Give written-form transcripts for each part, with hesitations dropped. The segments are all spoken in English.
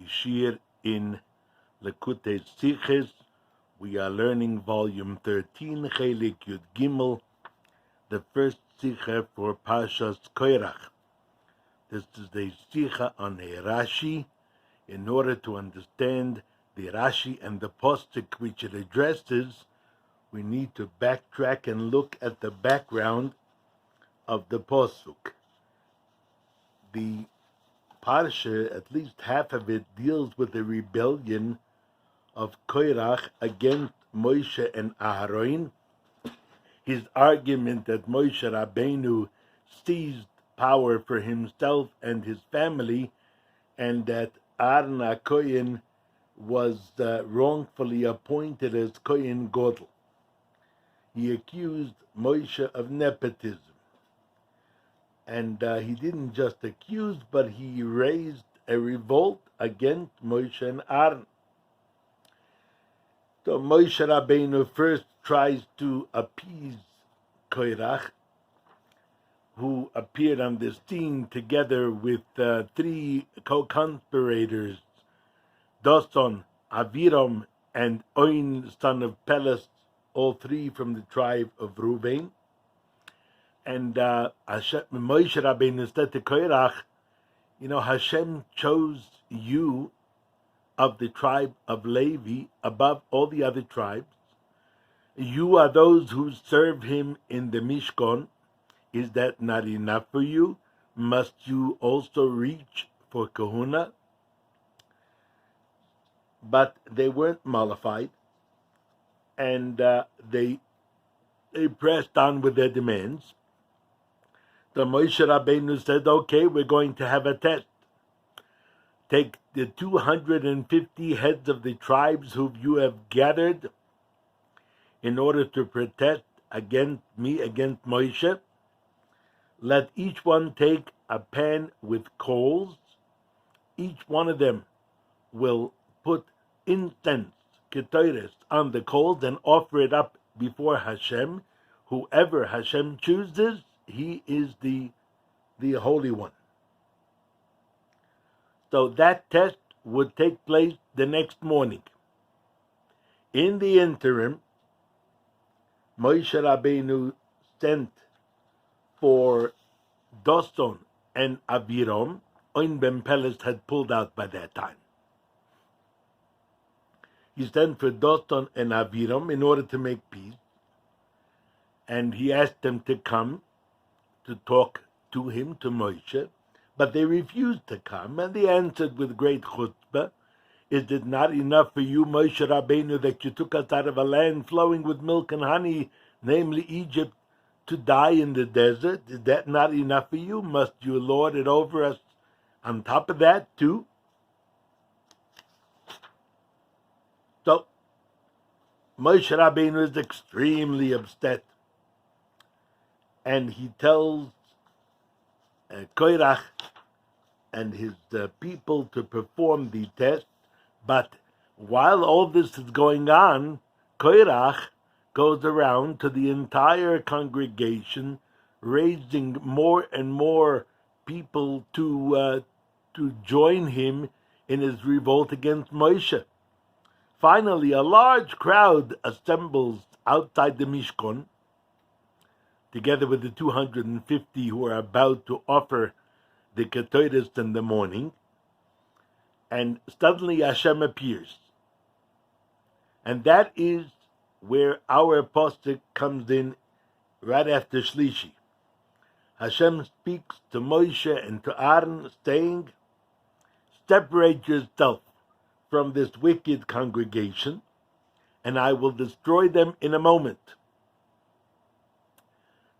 Shir in Lekutei Siches. We are learning volume 13, Chelek Yud Gimel, the first Sicha for Pashas Korach. This is the Sicha on a Rashi. In order to understand the Rashi and the Postik which it addresses, we need to backtrack and look at the background of the Posuk. The Parsha, at least half of it, deals with the rebellion of Korach against Moshe and Aharon. His argument that Moshe Rabbeinu seized power for himself and his family, and that Aaron HaKohen was wrongfully appointed as Kohen Gadol. He accused Moshe of nepotism. And he didn't just accuse, but he raised a revolt against Moshe and Aaron. So Moshe Rabbeinu first tries to appease Korach, who appeared on the scene together with three co-conspirators, Doson, Aviram, and Oin, son of Peles, all three from the tribe of Reuben. And Moshe Rabbeinu said to Korach, Hashem chose you of the tribe of Levy above all the other tribes. You are those who serve him in the Mishkan. Is that not enough for you? Must you also reach for kahuna? But they weren't mollified, and they pressed on with their demands. So Moshe Rabbeinu said, okay, we're going to have a test. Take the 250 heads of the tribes whom you have gathered in order to protest against me, against Moshe. Let each one take a pan with coals. Each one of them will put incense, ketores, on the coals and offer it up before Hashem. Whoever Hashem chooses, he is the Holy One. So that test would take place the next morning. In the interim, Moshe Rabbeinu sent for Doson and Aviram. Oin ben Peles had pulled out by that time. He sent for Doson and Aviram in order to make peace, and he asked them to come to talk to him, to Moshe, but they refused to come, and they answered with great chutzpah, is it not enough for you, Moshe Rabbeinu, that you took us out of a land flowing with milk and honey, namely Egypt, to die in the desert? Is that not enough for you? Must you lord it over us on top of that, too? So, Moshe Rabbeinu is extremely upset, and he tells Korach and his people to perform the test. But while all this is going on, Korach goes around to the entire congregation, raising more and more people to join him in his revolt against Moshe. Finally, a large crowd assembles outside the Mishkan, together with the 250 who are about to offer the ketores in the morning, and suddenly Hashem appears. And that is where our postuk comes in right after Shlishi. Hashem speaks to Moshe and to Aaron, saying, separate yourself from this wicked congregation, and I will destroy them in a moment.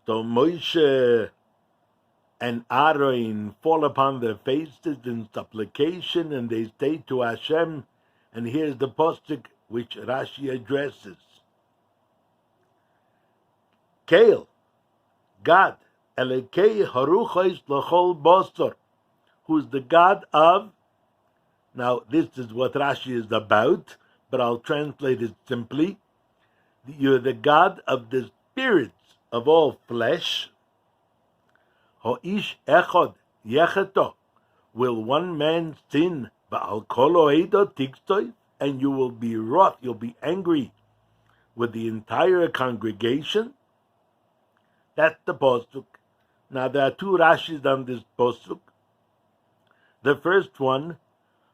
So Moshe and Aaron fall upon their faces in supplication, and they say to Hashem, and here's the postuk which Rashi addresses. Kael, God, Elekei Haruchos L'chol Bosor, who's the God of, now this is what Rashi is about, but I'll translate it simply. You're the God of the spirits of all flesh. Ho'ish echad yecheto, will one man sin Ba'al kol oedo tikstoy, and you will be wroth, you'll be angry with the entire congregation. That's the posuk. Now there are two Rashis on this posuk. The first one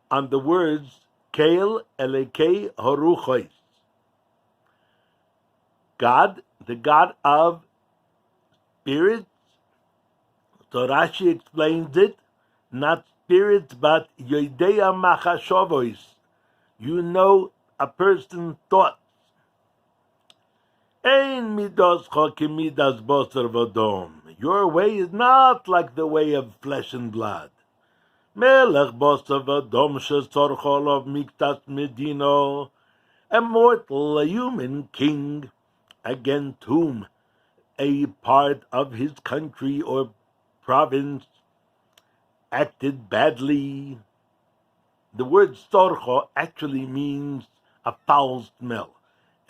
on the words Kel Elekei Horuchois. God, the God of spirits. So Rashi explains it, not spirits, but Yodeya Machashovois. You know a person's thoughts. Ein midoscha kimidas boser vodom. Your way is not like the way of flesh and blood. Melech boser vodom shesorcholov miktas medino. A mortal, a human king, against whom a part of his country or province acted badly. The word sorcho actually means a foul smell,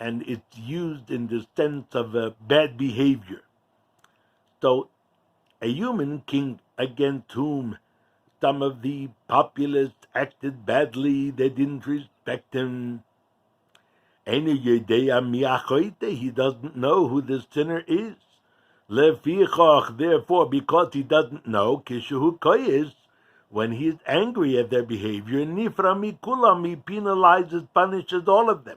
and it's used in the sense of bad behavior. So, a human king against whom some of the populace acted badly, they didn't respect him. He doesn't know who the sinner is. Therefore, because he doesn't know, kishu koyes, when he is angry at their behavior, nifra mikulam, he penalizes, punishes all of them.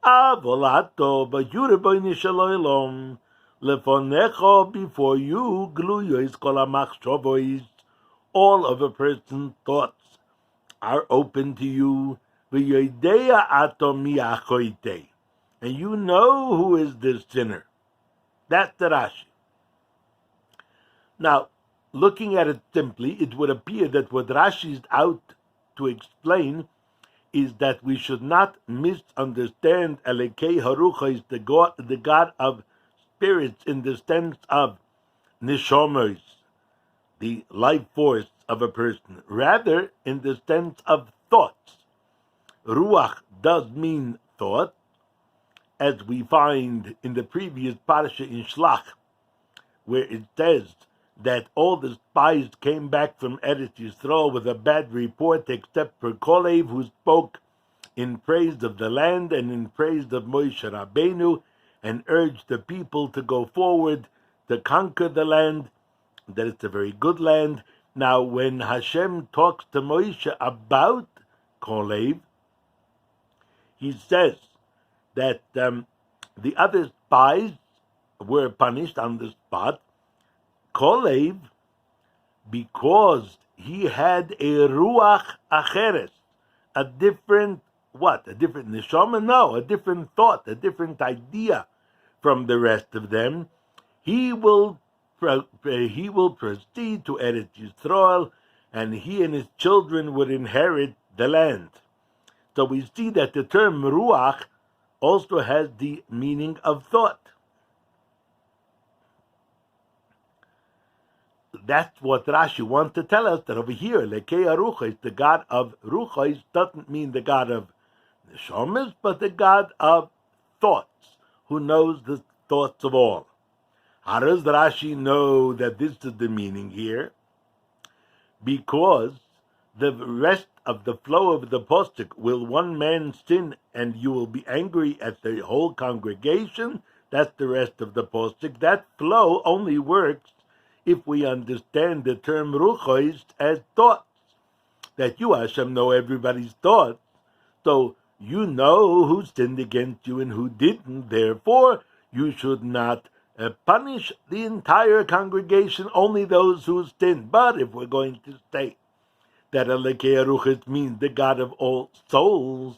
Avolato, but you Rebbeinu Shalom, lefonecho, before you, gluyos kol hamachshovois, all of a person's thoughts are open to you. V'yodeya ato miachoite, and you know who is this sinner. That's the Rashi. Now, looking at it simply, it would appear that what Rashi is out to explain is that we should not misunderstand Elekei Harucha is the God of spirits in the sense of neshomos, the life force of a person, rather in the sense of thoughts. Ruach does mean thought, as we find in the previous parasha in Shlach, where it says that all the spies came back from Eretz Yisrael with a bad report, except for Kolev, who spoke in praise of the land and in praise of Moshe Rabbeinu, and urged the people to go forward to conquer the land, that it's a very good land. Now, when Hashem talks to Moshe about Kolev, he says that the other spies were punished on the spot. Kolev, because he had a ruach acheres, a different what? A different neshama? No, a different thought, a different idea from the rest of them. He will proceed to Eretz Yisrael, and he and his children would inherit the land. So we see that the term ruach also has the meaning of thought. That's what Rashi wants to tell us, that over here, Lekei Aruchos, the God of Ruchos, doesn't mean the God of Neshomas, but the God of thoughts, who knows the thoughts of all. How does Rashi know that this is the meaning here? Because the rest of the flow of the postuk, will one man sin and you will be angry at the whole congregation? That's the rest of the postuk. That flow only works if we understand the term ruchos as thoughts. That you, Hashem, know everybody's thoughts. So you know who sinned against you and who didn't. Therefore, you should not punish the entire congregation, only those who sinned. But if we're going to say that Elekei Aruchos means the God of all souls,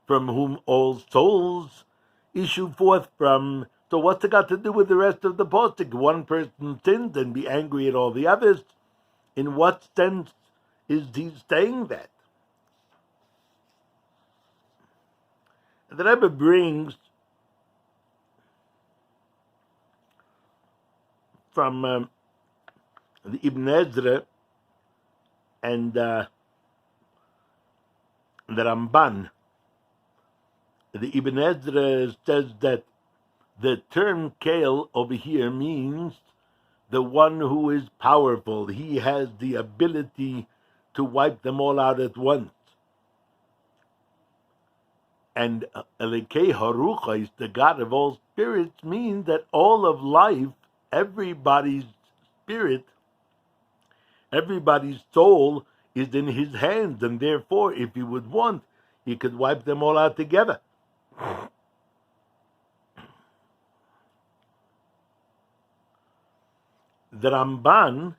from whom all souls issue forth from, so what's it got to do with the rest of the postuk? One person sins and be angry at all the others. In what sense is he saying that? The Rebbe brings from the Ibn Ezra and the Ramban. The Ibn Ezra says that the term Kel over here means the one who is powerful. He has the ability to wipe them all out at once. And Elekei Haruchos, the God of all spirits, means that all of life, everybody's spirit, everybody's soul is in his hands, and therefore, if he would want, he could wipe them all out together. The Ramban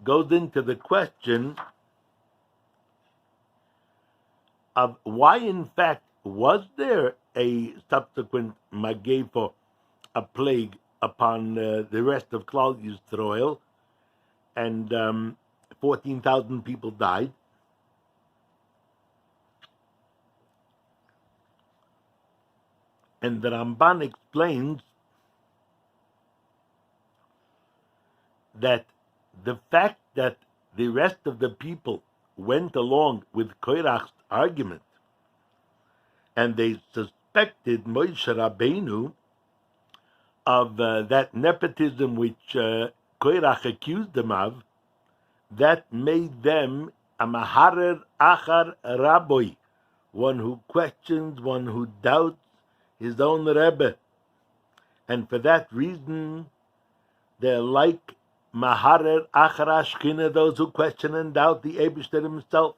goes into the question of why, in fact, was there a subsequent Magefo, a plague, upon the rest of Klal Yisrael, and 14,000 people died. And the Ramban explains that the fact that the rest of the people went along with Korach's argument, and they suspected Moshe Rabbeinu of that nepotism which Korach accused them of, that made them a maharer achar rabbi, one who questions, one who doubts his own Rebbe. And for that reason, they're like maharer achar Ashkina, those who question and doubt the Eibishter himself,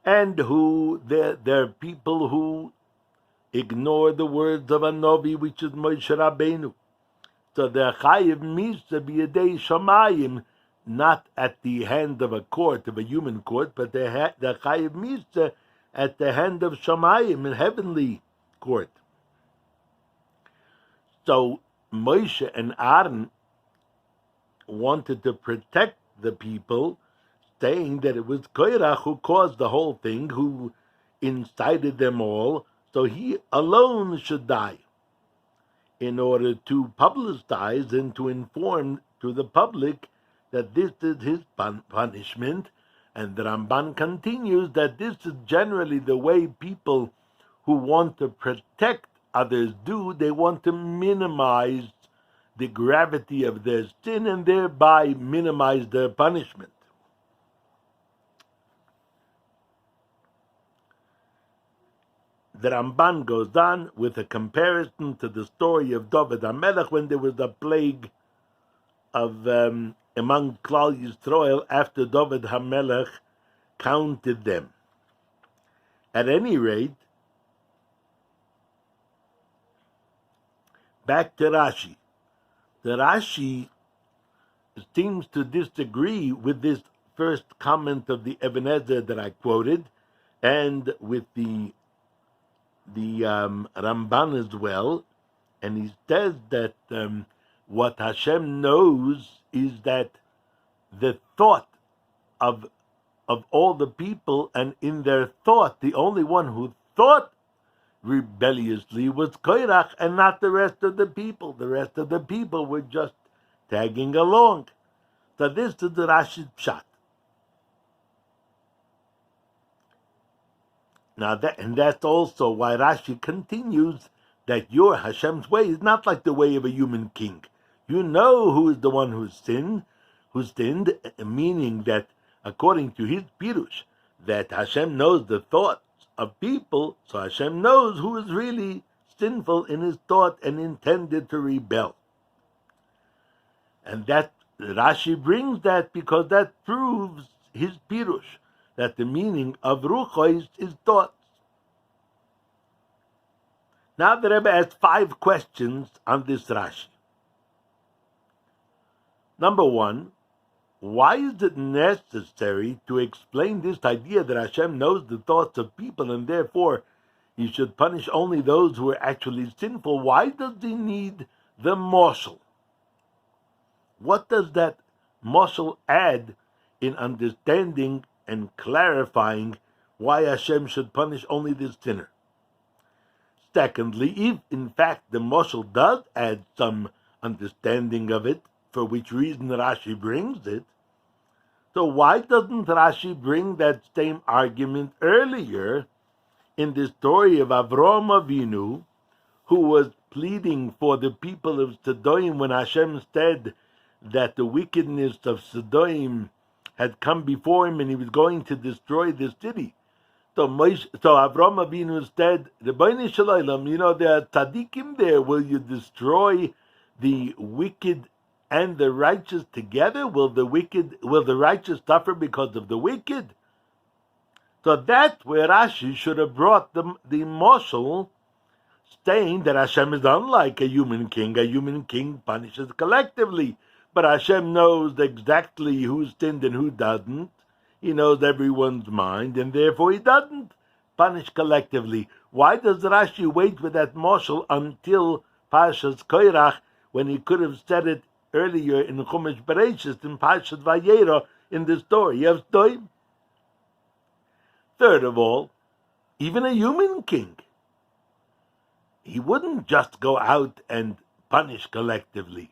and who they're people who ignore the words of a Novi, which is Moshe Rabbeinu. So the chayiv misa b'yedei shamayim, not at the hand of a court, of a human court, but the chayiv misa at the hand of shamayim, in heavenly court. So Moshe and Aaron wanted to protect the people, saying that it was Korach who caused the whole thing, who incited them all, so he alone should die, in order to publicize and to inform to the public that this is his punishment. And the Ramban continues that this is generally the way people who want to protect others do. They want to minimize the gravity of their sin and thereby minimize their punishment. The Ramban goes on with a comparison to the story of David HaMelech when there was a plague of among Klal Yisrael after David HaMelech counted them. At any rate, back to Rashi. The Rashi seems to disagree with this first comment of the Ebenezer that I quoted, and with the Ramban as well, and he says that what Hashem knows is that the thought of all the people, and in their thought, the only one who thought rebelliously was Korach, and not the rest of the people. The rest of the people were just tagging along. So this is the Rashi's pshat. Now that's also why Rashi continues that your Hashem's way is not like the way of a human king. You know who is the one who sinned, meaning that according to his pirush, that Hashem knows the thoughts of people, so Hashem knows who is really sinful in his thought and intended to rebel. And that Rashi brings that because that proves his pirush, that the meaning of ruchos is thoughts. Now the Rebbe has 5 questions on this Rashi. Number 1, why is it necessary to explain this idea that Hashem knows the thoughts of people and therefore he should punish only those who are actually sinful? Why does he need the moshel? What does that moshel add in understanding and clarifying why Hashem should punish only the sinner? Secondly, if in fact the moshel does add some understanding of it, for which reason Rashi brings it, so why doesn't Rashi bring that same argument earlier in the story of Avraham Avinu, who was pleading for the people of Sodom when Hashem said that the wickedness of Sodom had come before him and he was going to destroy the city. So Avram Avinu said, "Rebbeinu Shalom, there are tzaddikim there. Will you destroy the wicked and the righteous together? Will the righteous suffer because of the wicked?" So that's where Rashi should have brought the moshel, saying that Hashem is unlike a human king. A human king punishes collectively, but Hashem knows exactly who sinned and who doesn't. He knows everyone's mind, and therefore he doesn't punish collectively. Why does Rashi wait with that moshel until Parshas Korach, when he could have said it earlier in Chumash Bereshis, in Parshas Vayera, in the story of Sdoim? Third of all, even a human king, he wouldn't just go out and punish collectively.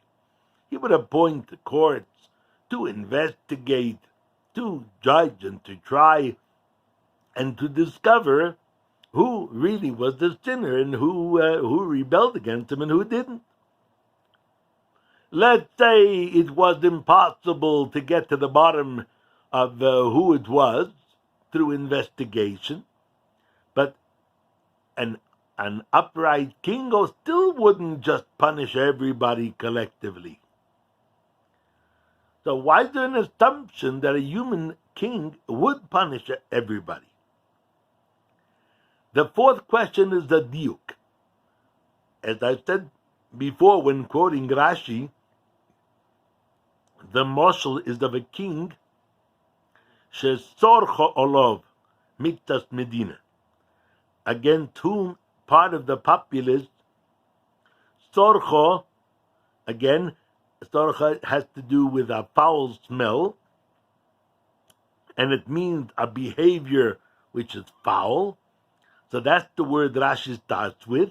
He would appoint courts to investigate, to judge and to try, and to discover who really was the sinner and who rebelled against him and who didn't. Let's say it was impossible to get to the bottom of who it was through investigation, but an upright king still wouldn't just punish everybody collectively. So why is there an assumption that a human king would punish everybody? The fourth question is the diuk. As I said before when quoting Rashi, the moshel is of a king shesorcha olov miktas medina, against whom part of the populace, sorcha, again, sorcha has to do with a foul smell, and it means a behavior which is foul. So that's the word Rashi starts with,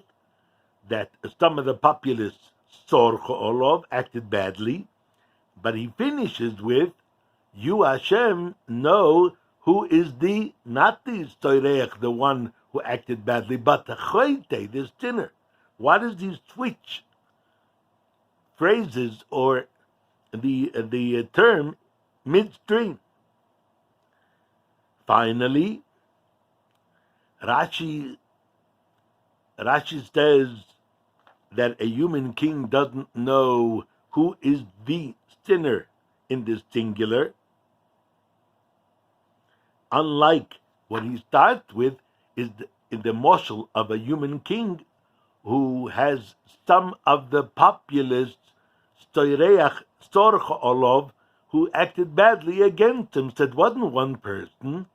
that some of the populace, sorcha olov, acted badly, but he finishes with, you Hashem know who is not the stoireach, the one who acted badly, but the choite, the sinner. Why does he switch phrases or the term midstream? Finally, Rashi says that a human king doesn't know who is the sinner in this singular. Unlike what he starts with is the moshel of a human king who has some of the populace, stoireach, sorcha olov, who acted badly against him. So it wasn't one person,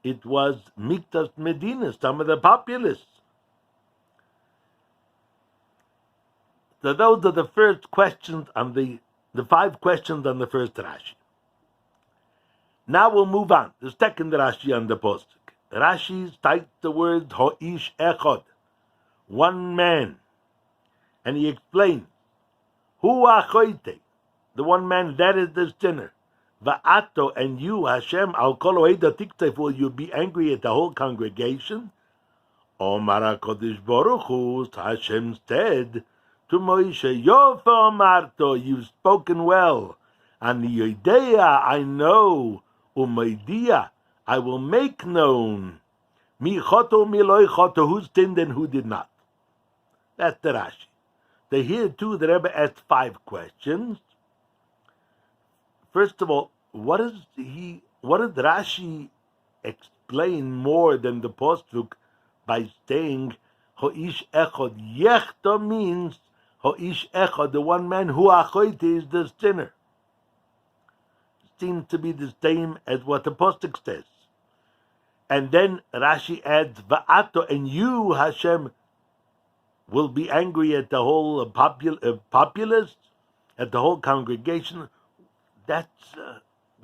it was miktas medina, some of the populace. So those are the first questions on the 5 questions on the first Rashi. Now we'll move on. The second Rashi on the posuk. Rashi cites the word ho'ish echad, one man, and he explains, hu achoite, the one man, that is the sinner. Va'ato, and you, Hashem, al kol oeda tiktef, will you be angry at the whole congregation? Omar HaKadosh Baruch Hu, Hashem said to Moshe, Yofa Omarto, you've spoken well. Ani Yodeya, I know. Umaydiya, I will make known. Mi choto, mi loy choto, who sinned and who did not. That's the Rashi. So here too, the Rebbe asked 5 questions. First of all, what did Rashi explain more than the posuk by saying ho'ish echad? Yechta means ho'ish echad, the one man who achoite is the sinner. Seems to be the same as what the posuk says. And then Rashi adds, Va'ato, and you, Hashem, will be angry at the whole populace, at the whole congregation. That's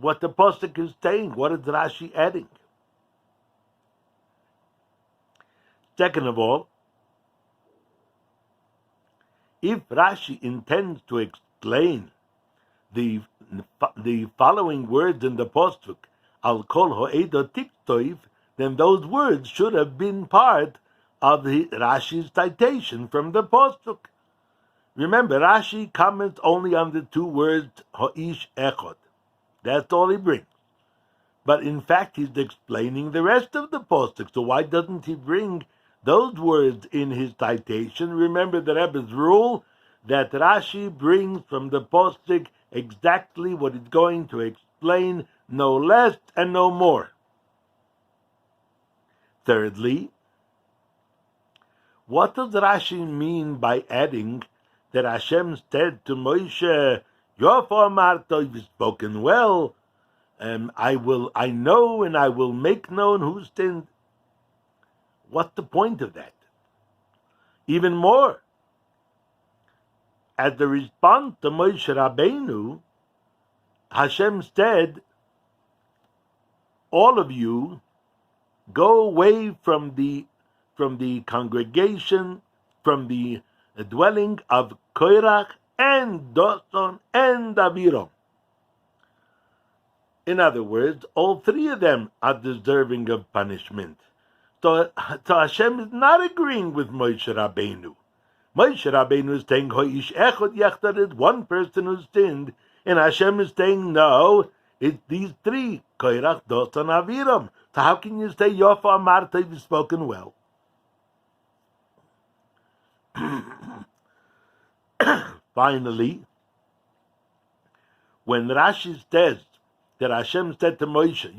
what the posuk is saying. What is Rashi adding? Second of all, if Rashi intends to explain the following words in the posuk, al kol ho'eda tiktoiv, then those words should have been part of the Rashi's citation from the posuk. Remember, Rashi comments only on the 2 words ho'ish echad. That's all he brings. But in fact, he's explaining the rest of the postuk. So why doesn't he bring those words in his citation? Remember the Rebbe's rule that Rashi brings from the postuk exactly what it's going to explain, no less and no more. Thirdly, what does Rashi mean by adding that Hashem said to Moshe, Yofa Marta, you've spoken well, I know and I will make known who sinned. What's the point of that? Even more, as the response to Moshe Rabbeinu, Hashem said, all of you go away from the congregation, from the dwelling of Korach and Doson and Aviram. In other words, all three of them are deserving of punishment. So Hashem is not agreeing with Moshe Rabbeinu. Moshe Rabbeinu is saying, Ho'ish echod yachtarid, one person who sinned, and Hashem is saying, no, it's these three, Korach, Doson, Aviram. So how can you say, Yofa Amarta, you've spoken well? Finally, when Rashi says that Hashem said to Moshe,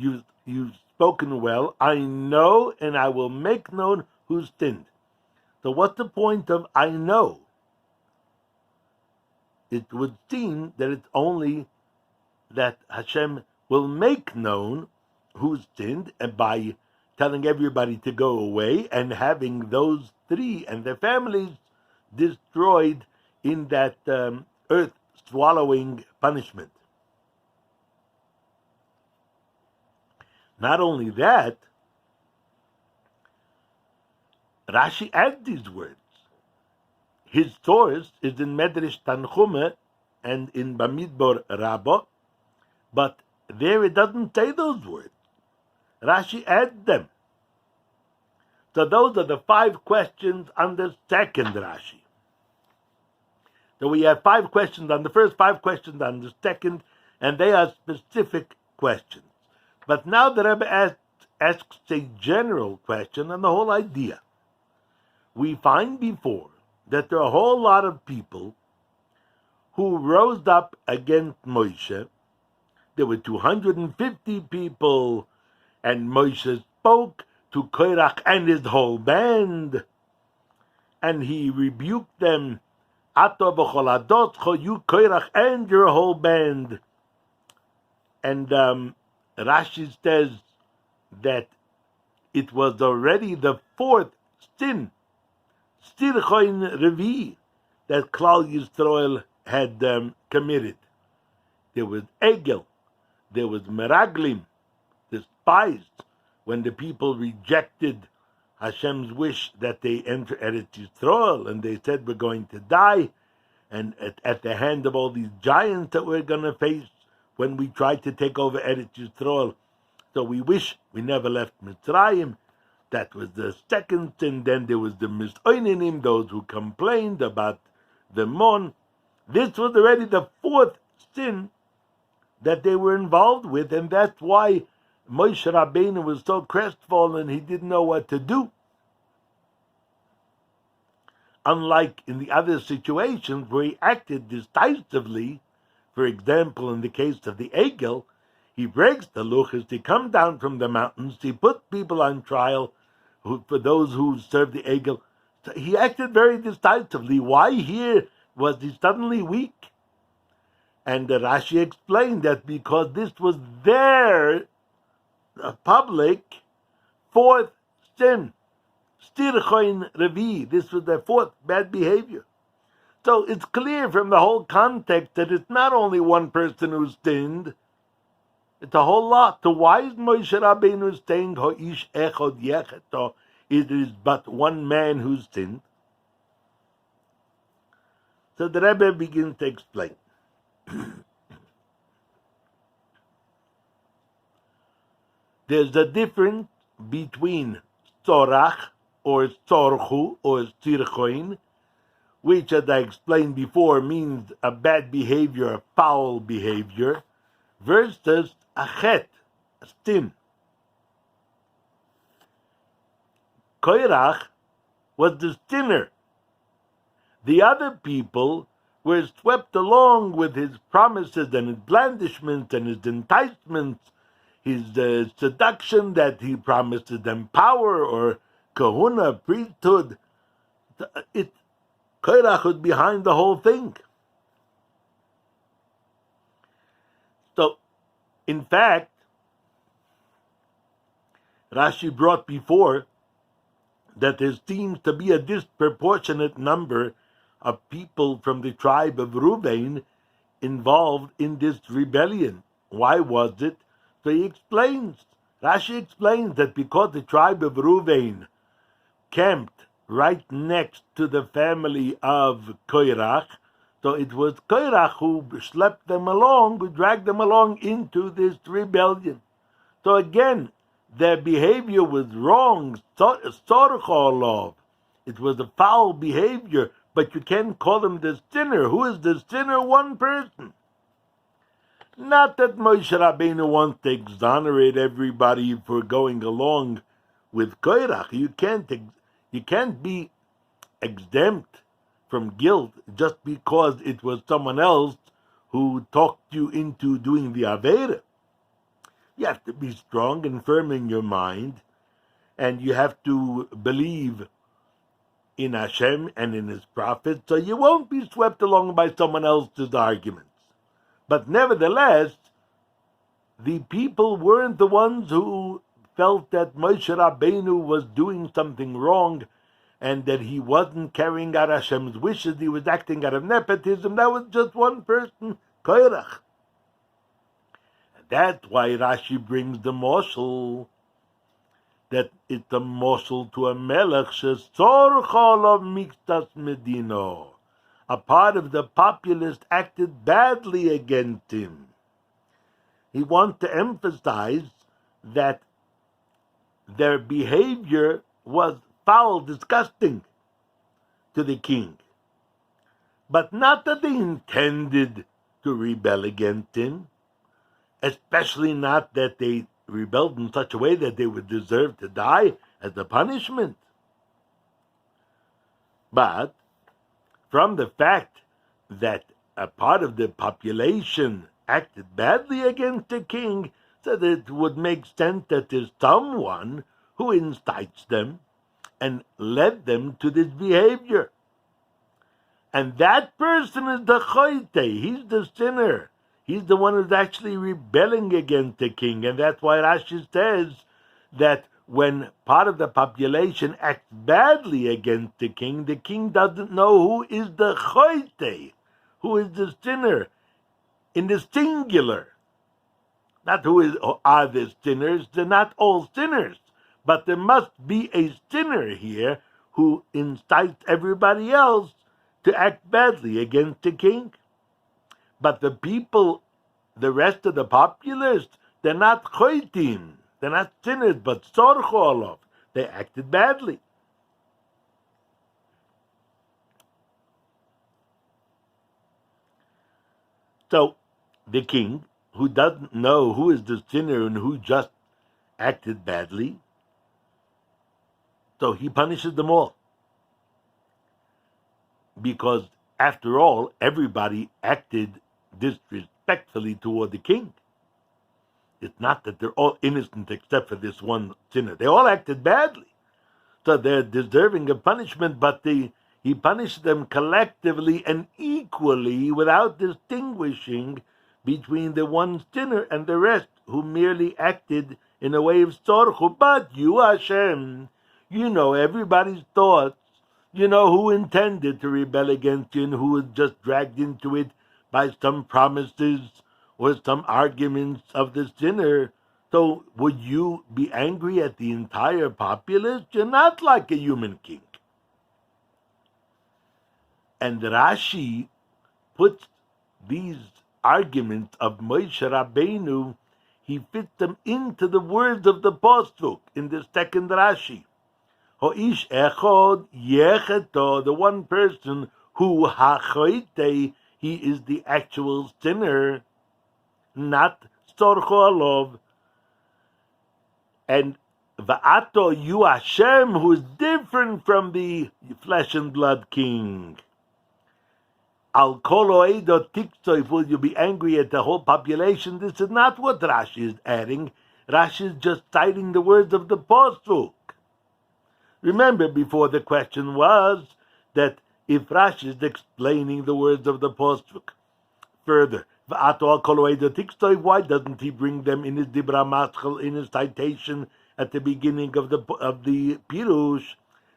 you've spoken well, I know and I will make known who sinned. So what's the point of I know? It would seem that it's only that Hashem will make known who sinned, and by telling everybody to go away and having those three and their families destroyed in that earth-swallowing punishment. Not only that, Rashi adds these words. His source is in Medrash Tanchume and in Bamidbar Rabbah, but there it doesn't say those words. Rashi adds them. So those are the 5 questions on the second Rashi. So we have 5 questions on the first, 5 questions on the second, and they are specific questions. But now the Rebbe asks a general question on the whole idea. We find before that there are a whole lot of people who rose up against Moshe. There were 250 people, and Moshe spoke to Korach and his whole band, and he rebuked them, Ato b'chol adotcho, you Korach and your whole band. And Rashi says that it was already the 4th sin, Stirchoin Revi, that Klal Yisrael had committed. There was Egel, there was Meraglim, despised, when the people rejected Hashem's wish that they enter Eretz Yisrael, and they said we're going to die, and at the hand of all these giants that we're going to face when we try to take over Eretz Yisrael. So we wish we never left Mitzrayim. That was the second sin. Then there was the Misoininim, those who complained about the Mon. This was already the 4th sin that they were involved with, and that's why Moshe Rabbeinu was so crestfallen, he didn't know what to do. Unlike in the other situations where he acted decisively, for example, in the case of the Egel, he breaks the luchas, he come down from the mountains, he put people on trial for those who served the Egel. So he acted very decisively. Why here was he suddenly weak? And Rashi explained that because this was their public 4th sin, Stirchoin Revi. This was their 4th bad behavior. So it's clear from the whole context that it's not only one person who sinned, it's a whole lot. So why is Moshe Rabbeinu saying, Ho'ish echod yecheto, it is but one man who sinned? So the Rebbe begins to explain. There's a difference between Korach or Tzorchu or Stirchoin, which, as I explained before, means a bad behavior, a foul behavior, versus a chet, sin. Korach was the sinner. The other people were swept along with his promises and his blandishments and his enticements, his seduction that he promised them power or kahuna, priesthood. Korach was behind the whole thing. So, in fact, Rashi brought before that there seems to be a disproportionate number of people from the tribe of Reuben involved in this rebellion. Why was it? So Rashi explains that because the tribe of Reuben camped right next to the family of Korach, so it was Korach who schlepped them along, who dragged them along into this rebellion. So again, their behavior was wrong. It was a foul behavior, but you can't call him the sinner. Who is the sinner? One person. Not that Moshe Rabbeinu wants to exonerate everybody for going along with Korach. You can't be exempt from guilt just because it was someone else who talked you into doing the Avera. You have to be strong and firm in your mind, and you have to believe in Hashem and in His prophets, so you won't be swept along by someone else's arguments. But nevertheless, the people weren't the ones who felt that Moshe Rabbeinu was doing something wrong and that he wasn't carrying out Hashem's wishes, he was acting out of nepotism. That was just one person, Korach. That's why Rashi brings the morsel, that it's a morsel to a melech, shesorchol of mixtas medino. A part of the populace acted badly against him. He wants to emphasize that their behavior was foul, disgusting to the king. But not that they intended to rebel against him, especially not that they rebelled in such a way that they would deserve to die as a punishment. But from the fact that a part of the population acted badly against the king, so that it would make sense that there's someone who incites them and led them to this behavior. And that person is the choite, he's the sinner. He's the one who's actually rebelling against the king. And that's why Rashi says that when part of the population acts badly against the king doesn't know who is the choite, who is the sinner, in the singular. Not who are the sinners, they're not all sinners. But there must be a sinner here who incites everybody else to act badly against the king. But the people, the rest of the populace, they're not choitim, they're not sinners, but sorcholov. They acted badly. So the king, who doesn't know who is the sinner and who just acted badly, so he punishes them all. Because, after all, everybody acted disrespectfully toward the king. It's not that they're all innocent except for this one sinner. They all acted badly. So they're deserving of punishment, but he punished them collectively and equally without distinguishing between the one sinner and the rest who merely acted in a way of sorchu. But you, Hashem, you know everybody's thoughts. You know who intended to rebel against you and who was just dragged into it by some promises or some arguments of the sinner. So would you be angry at the entire populace? You're not like a human king. And Rashi puts these arguments of Moshe Rabbeinu, he fits them into the words of the pasuk in the second Rashi. Ho'ish echod yecheto, the one person who hachoite, he is the actual sinner, not storcho alov. And Va'ato, you Hashem, who is different from the flesh and blood king. Al kolo edo tiksoif, will you be angry at the whole population? This is not what Rashi is adding. Rashi is just citing the words of the Pasuk. Remember, before the question was that if Rashi is explaining the words of the Pasuk further, why doesn't he bring them in his Dibra Maschel, in his citation at the beginning of the Pirush?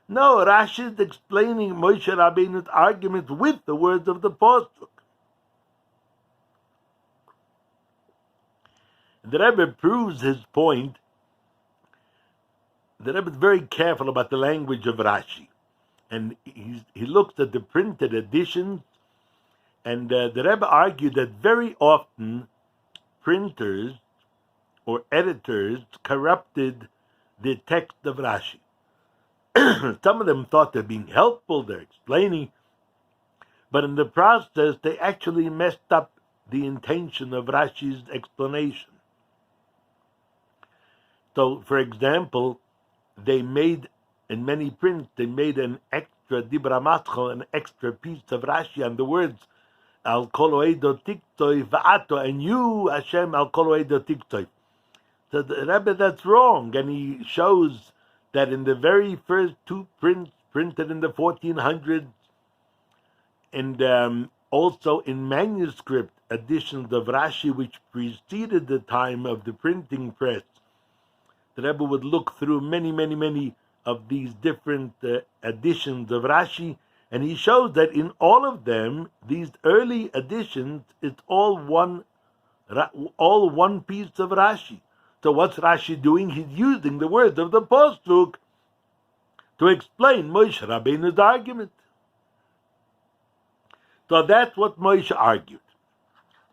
No, Rashi is explaining Moshe Rabbeinu's argument with the words of the Pasuk. The Rebbe proves his point. The Rebbe is very careful about the language of Rashi, and he looks at the printed editions, and the Rebbe argued that very often printers or editors corrupted the text of Rashi. Some of them thought they're being helpful, they're explaining, but in the process they actually messed up the intention of Rashi's explanation. So, for example, they made, in many prints, they made an extra Dibra Maschel, an extra piece of Rashi on the words, Al kolo edo tiktoi va'ato, and you, Hashem, Al kolo edo tiktoi. So the Rebbe, that's wrong, and he shows that in the very first two prints, printed in the 1400s, and also in manuscript editions of Rashi, which preceded the time of the printing press, the Rebbe would look through many of these different editions of Rashi, and he shows that in all of them, these early editions, it's all one piece of Rashi. So what's Rashi doing? He's using the words of the Pasuk to explain Moshe Rabbeinu's argument. So that's what Moshe argued.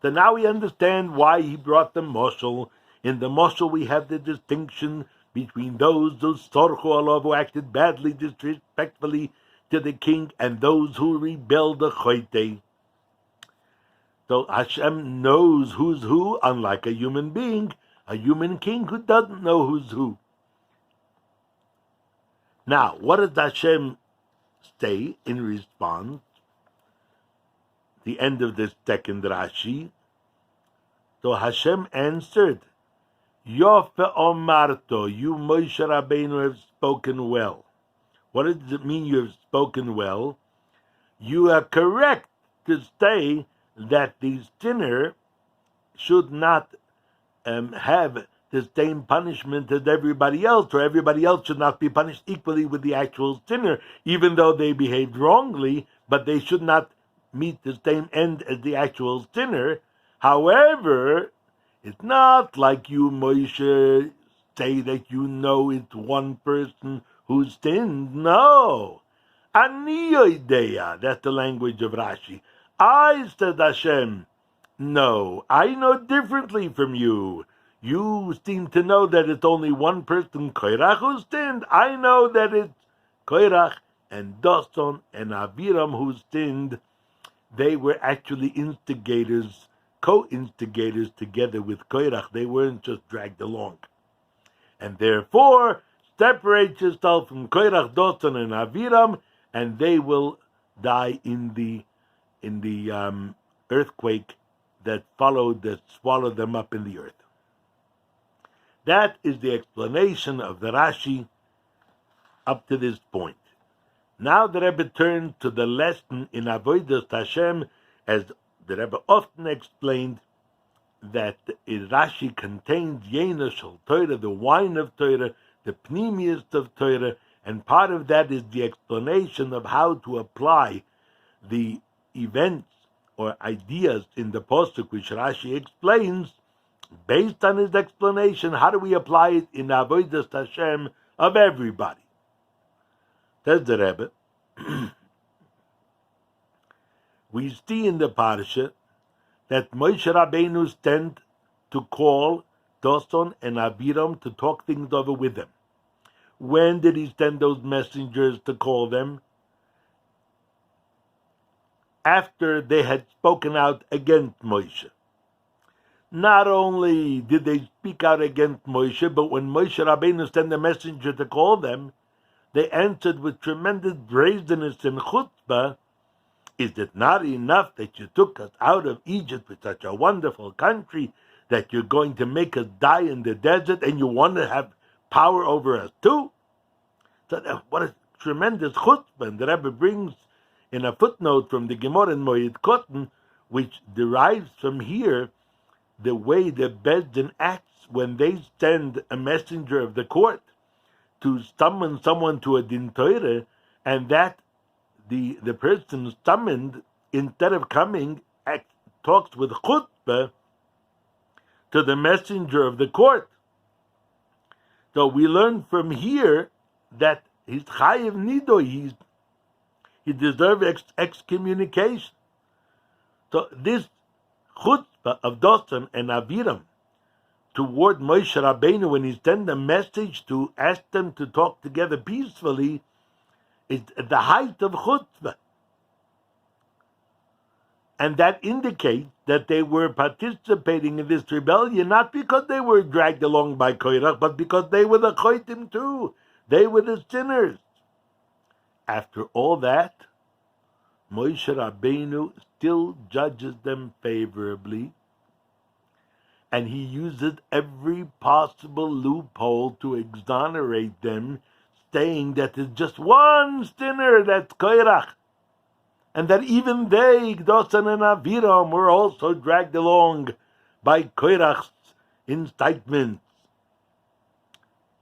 So now we understand why he brought the moshel. In the moshel we have the distinction between those Sorchu Alav who acted badly, disrespectfully to the king, and those who rebelled the Choite. So Hashem knows who's who, unlike a human being, a human king who doesn't know who's who. Now, what does Hashem say in response? The end of this second Rashi. So Hashem answered, Yofe Omarto, you Moshe Rabbeinu have spoken well. What does it mean you have spoken well? You are correct to say that the sinner should not have the same punishment as everybody else, or everybody else should not be punished equally with the actual sinner, even though they behaved wrongly, but they should not meet the same end as the actual sinner. However, it's not like you, Moshe, say that you know it's one person who sinned. No. Ani yodeya, that's the language of Rashi. I, said Hashem, no, I know differently from you. You seem to know that it's only one person, Korach, who sinned. I know that it's Korach and Dasan and Aviram who sinned. They were actually instigators, co-instigators together with Korach. They weren't just dragged along. And therefore, separate yourself from Korach, Dasan, and Aviram, and they will die in the earthquake that followed, that swallowed them up in the earth. That is the explanation of the Rashi up to this point. Now the Rebbe turns to the lesson in Avodas Hashem, as the Rebbe often explained, that Rashi contains Yena Shel Torah, the wine of Torah, the pnimius of Torah, and part of that is the explanation of how to apply the events or ideas in the Pasuk, which Rashi explains. Based on his explanation, how do we apply it in Avodas Hashem of everybody? Says the Rebbe, we see in the Parsha that Moshe Rabbeinu sent to call Dasan and Aviram to talk things over with them. When did he send those messengers to call them? After they had spoken out against Moshe. Not only did they speak out against Moshe, but when Moshe Rabbeinu sent a messenger to call them, they answered with tremendous brazenness and chutzpah, "Is it not enough that you took us out of Egypt with such a wonderful country, that you're going to make us die in the desert, and you want to have power over us too?" So what a tremendous chutzpah. The Rebbe brings in a footnote from the Gemara in Moed Katan, which derives from here the way the Bezdin acts when they send a messenger of the court to summon someone to a din Torah, and that the person summoned, instead of coming, talks with chutzpah to the messenger of the court. So we learn from here that he's chayiv nido, he deserves excommunication. So this chutzpah of Dosan and Aviram toward Moshe Rabbeinu, when he sent a message to ask them to talk together peacefully, is at the height of chutzpah. And that indicates that they were participating in this rebellion, not because they were dragged along by Korach, but because they were the choitim too. They were the sinners. After all that, Moshe Rabbeinu still judges them favorably, and he uses every possible loophole to exonerate them, saying that there's just one sinner, that's Korach, and that even they, Dosan and Aviram, were also dragged along by Korach's incitements.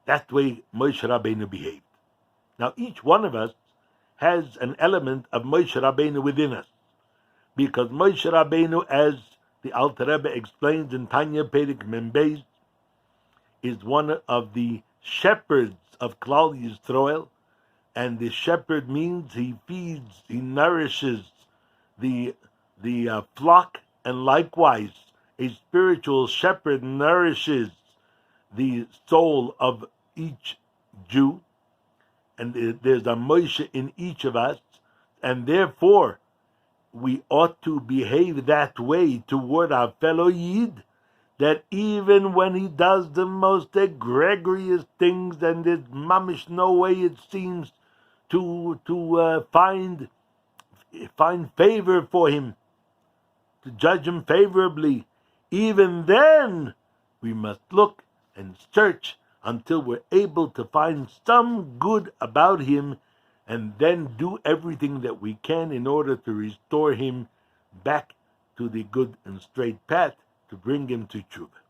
That's the way Moshe Rabbeinu behaved. Now, each one of us has an element of Moshe Rabbeinu within us, because Moshe Rabbeinu, as the Alter Rebbe explains in Tanya Perek Mem Beis, is one of the shepherds of Klal Yisrael, and the shepherd means he feeds, he nourishes the flock, and likewise a spiritual shepherd nourishes the soul of each Jew, and there's a Moshe in each of us, and therefore we ought to behave that way toward our fellow Yid, that even when he does the most egregious things, and there's mamish no way it seems to find favor for him, to judge him favorably, even then we must look and search until we're able to find some good about him, and then do everything that we can in order to restore him back to the good and straight path, to bring him to tshuva.